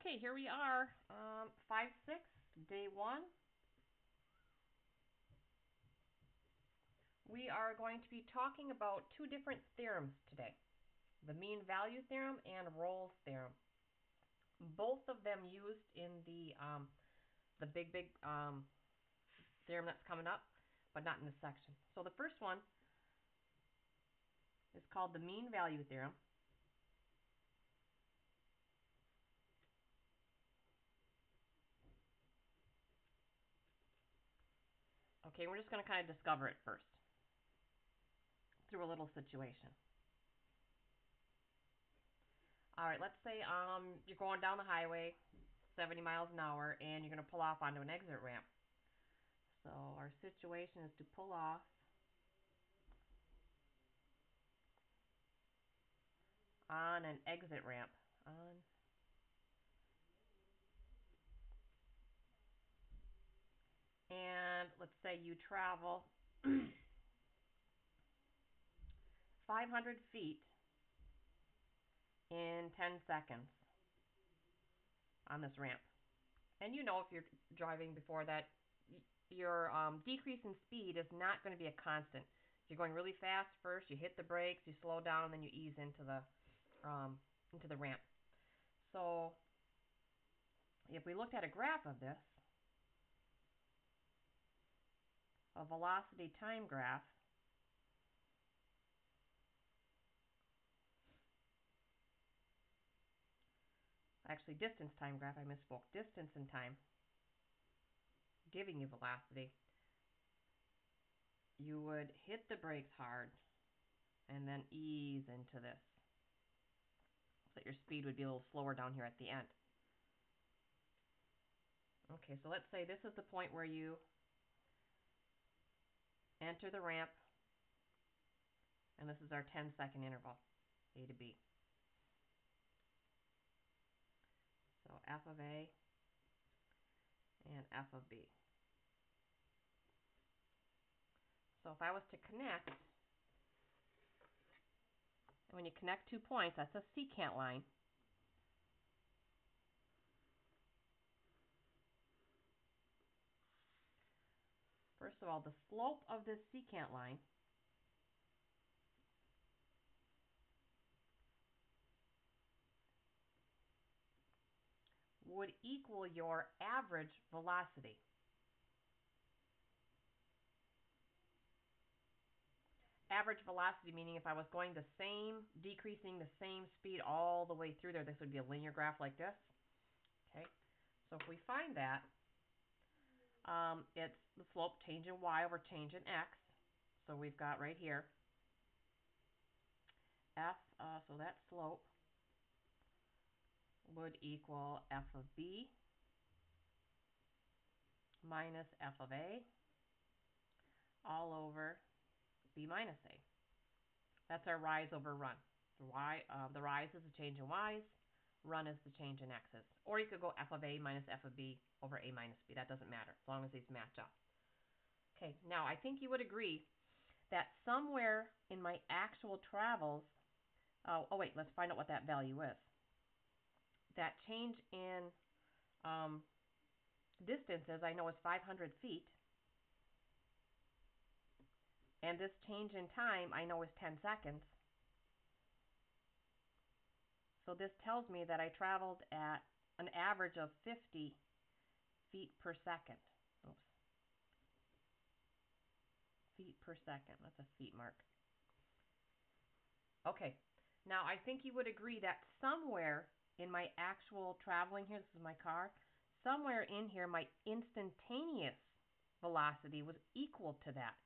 Okay, here we are, 5-6, day 1. We are going to be talking about two different theorems today, the mean value theorem and Rolle's theorem. Both of them used in the big theorem that's coming up, but not in this section. So the first one is called the mean value theorem. Okay, we're just going to kind of discover it first through a little situation. All right, let's say you're going down the highway 70 miles an hour and you're going to pull off onto an exit ramp. So our situation is to pull off on an exit ramp. And let's say you travel 500 feet in 10 seconds on this ramp. And you know, if you're driving before that, your decrease in speed is not going to be a constant. You're going really fast first, you hit the brakes, you slow down, and then you ease into the ramp. So if we looked at a graph of this, a velocity time graph, actually distance time graph, I misspoke, distance and time, giving you velocity, you would hit the brakes hard and then ease into this, so that your speed would be a little slower down here at the end. Okay, so let's say this is the point where you enter the ramp, and this is our 10-second interval, A to B. So F of A and F of B. So if I was to connect, and when you connect 2 points, that's a secant line. First of all, the slope of this secant line would equal your average velocity. Average velocity meaning if I was going decreasing the same speed all the way through there, this would be a linear graph like this. Okay, so if we find that, it's the slope change in y over change in x. So we've got right here f, so that slope would equal f of b minus f of a all over b minus a. That's our rise over run. The rise is the change in y's, run is the change in x's. Or you could go f of a minus f of b over a minus b. That doesn't matter, as long as these match up. Okay, now I think you would agree that somewhere in my actual travels, oh wait, let's find out what that value is. That change in distances I know is 500 feet. And this change in time I know is 10 seconds. So this tells me that I traveled at an average of 50 feet per second. Oops. Feet per second. That's a feet mark. Okay. Now I think you would agree that somewhere in my actual traveling here, this is my car, somewhere in here my instantaneous velocity was equal to that.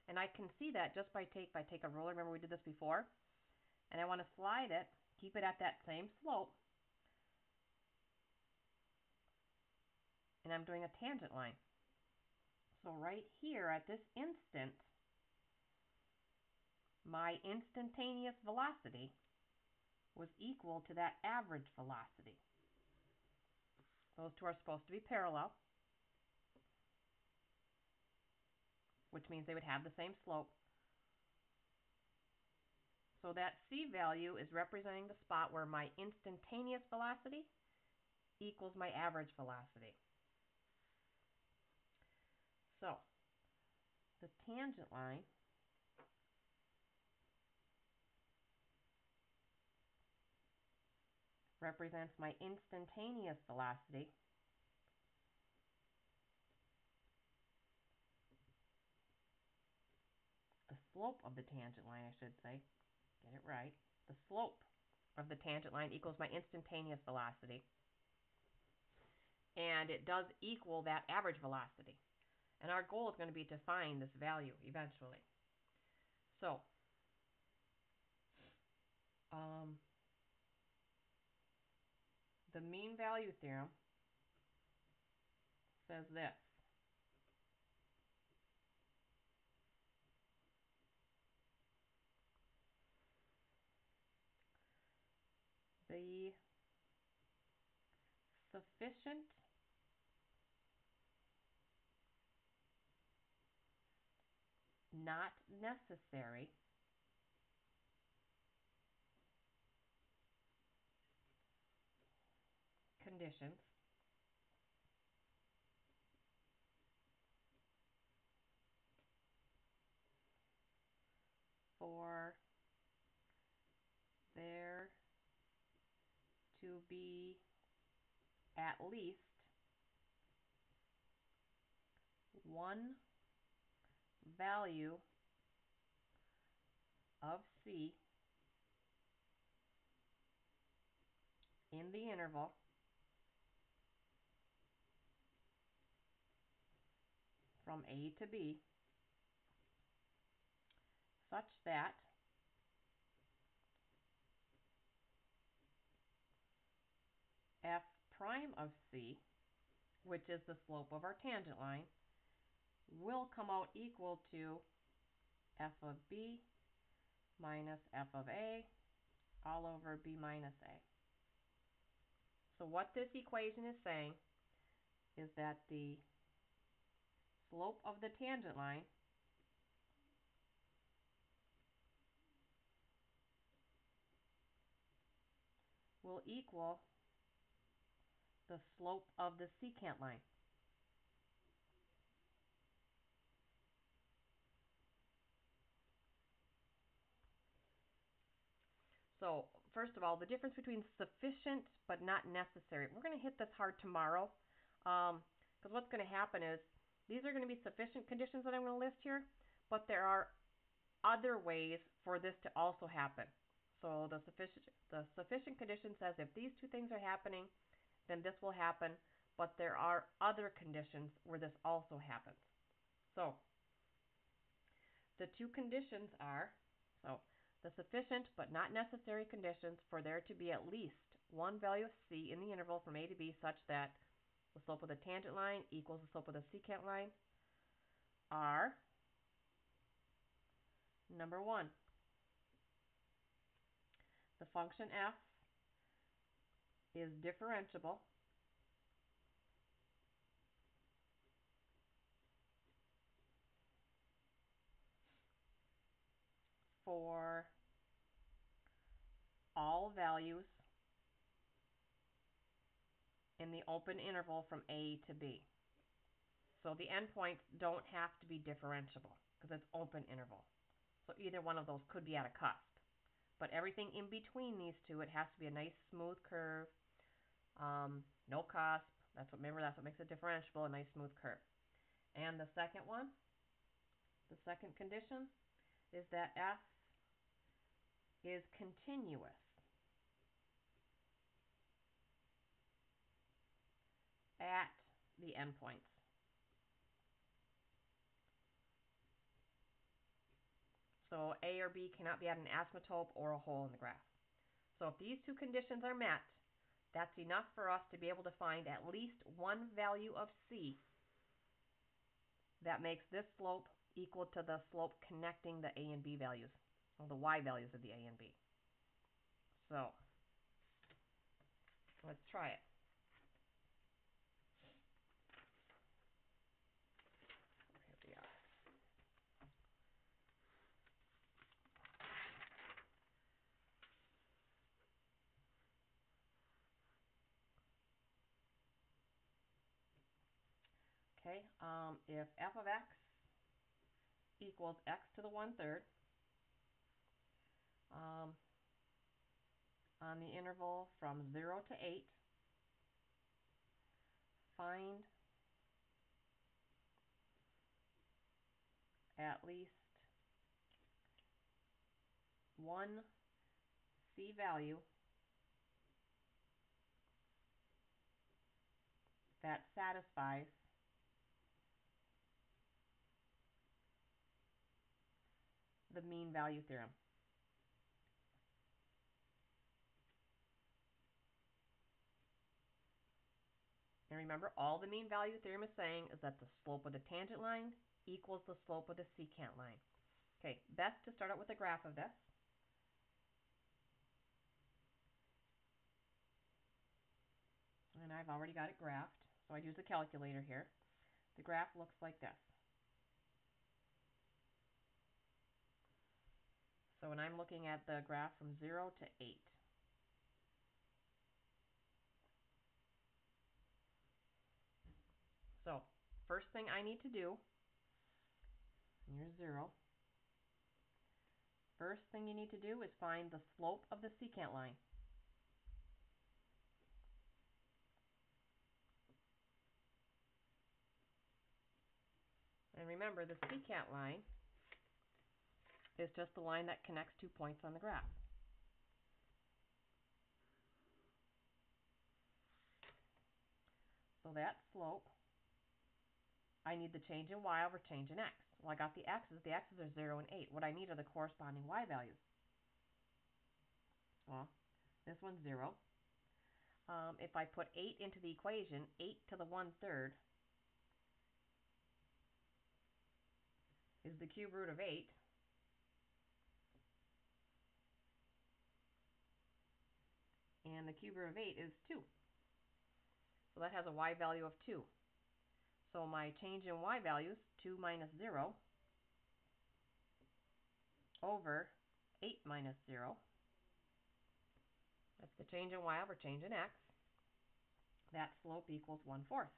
And I can see that just by if I take a ruler, remember we did this before, and I want to slide it, keep it at that same slope, and I'm doing a tangent line. So right here at this instant, my instantaneous velocity was equal to that average velocity. Those two are supposed to be parallel, which means they would have the same slope. So that C value is representing the spot where my instantaneous velocity equals my average velocity. So the tangent line represents my instantaneous velocity, the slope of the tangent line, I should say, get it right. The slope of the tangent line equals my instantaneous velocity, and it does equal that average velocity. And our goal is going to be to find this value eventually. So, the mean value theorem says this. The sufficient not necessary conditions for there to be at least one value of C in the interval from A to B such that f prime of C, which is the slope of our tangent line, will come out equal to f of B minus f of A all over B minus A. So what this equation is saying is that the slope of the tangent line will equal the slope of the secant line. So first of all, the difference between sufficient but not necessary. We're going to hit this hard tomorrow because what's going to happen is these are going to be sufficient conditions that I'm going to list here, but there are other ways for this to also happen. So the sufficient condition says if these two things are happening, then this will happen, but there are other conditions where this also happens. So the two conditions are, so the sufficient but not necessary conditions for there to be at least one value of C in the interval from A to B such that the slope of the tangent line equals the slope of the secant line are, number one, the function f is differentiable for all values in the open interval from A to B. So the endpoints don't have to be differentiable because it's open interval. So either one of those could be at a cusp. But everything in between these two, it has to be a nice smooth curve, no cusp. Remember, that's what makes it differentiable, a nice smooth curve. And the second one, the second condition, is that f is continuous at the endpoints. So A or B cannot be at an asymptote or a hole in the graph. So if these two conditions are met, that's enough for us to be able to find at least one value of C that makes this slope equal to the slope connecting the A and B values, or the Y values of the A and B. So let's try it. Here we are. Okay, if f of x equals x to the 1/3 on the interval from 0 to 8, find at least one c value that satisfies the mean value theorem. And remember, all the mean value theorem is saying is that the slope of the tangent line equals the slope of the secant line. Okay, best to start out with a graph of this. And I've already got it graphed, so I'd use a calculator here. The graph looks like this. So when I'm looking at the graph from 0 to 8, so first thing I need to do, here's 0. First thing you need to do is find the slope of the secant line. And remember, the secant line is just the line that connects 2 points on the graph. So that slope, I need the change in y over change in x. Well, I got the x's. The x's are 0 and 8. What I need are the corresponding y values. Well, this one's 0. If I put 8 into the equation, 8 to the 1/3 is the cube root of 8. And the cube root of 8 is 2. So that has a y value of 2. So my change in y values, 2 minus 0 over 8 minus 0. That's the change in y over change in x. That slope equals 1/4.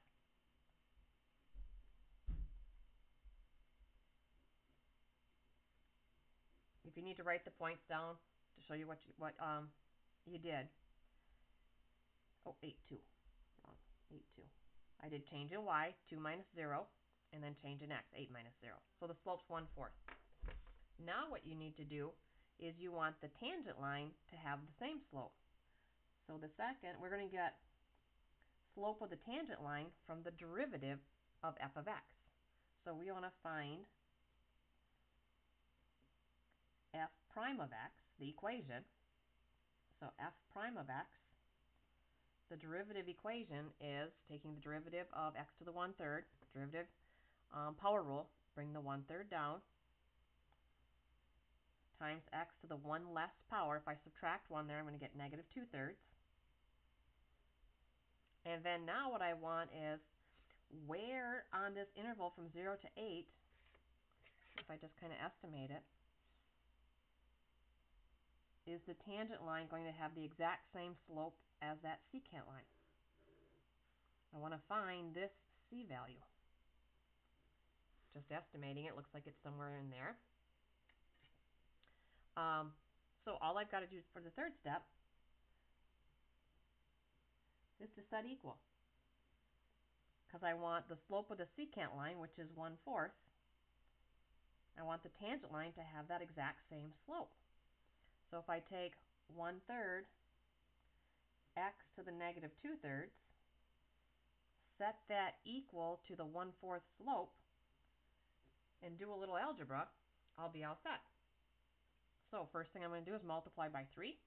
If you need to write the points down to show you what you did. Oh, 8, 2. Wrong. 8, 2. I did change in y, 2 minus 0, and then change in x, 8 minus 0. So the slope's 1/4. Now what you need to do is you want the tangent line to have the same slope. So the second, we're going to get slope of the tangent line from the derivative of f of x. So we want to find f prime of x, the equation. So f prime of x, the derivative equation is taking the derivative of x to the 1/3, derivative power rule, bring the 1/3 down, times x to the 1 less power. If I subtract 1 there, I'm going to get negative 2/3. And then now what I want is where on this interval from 0 to 8, if I just kind of estimate it, is the tangent line going to have the exact same slope as that secant line? I want to find this c value. Just estimating it, looks like it's somewhere in there. So all I've got to do for the third step is to set equal. Because I want the slope of the secant line, which is 1/4, I want the tangent line to have that exact same slope. So if I take 1/3 x to the negative 2/3, set that equal to the 1/4 slope, and do a little algebra, I'll be all set. So first thing I'm going to do is multiply by 3.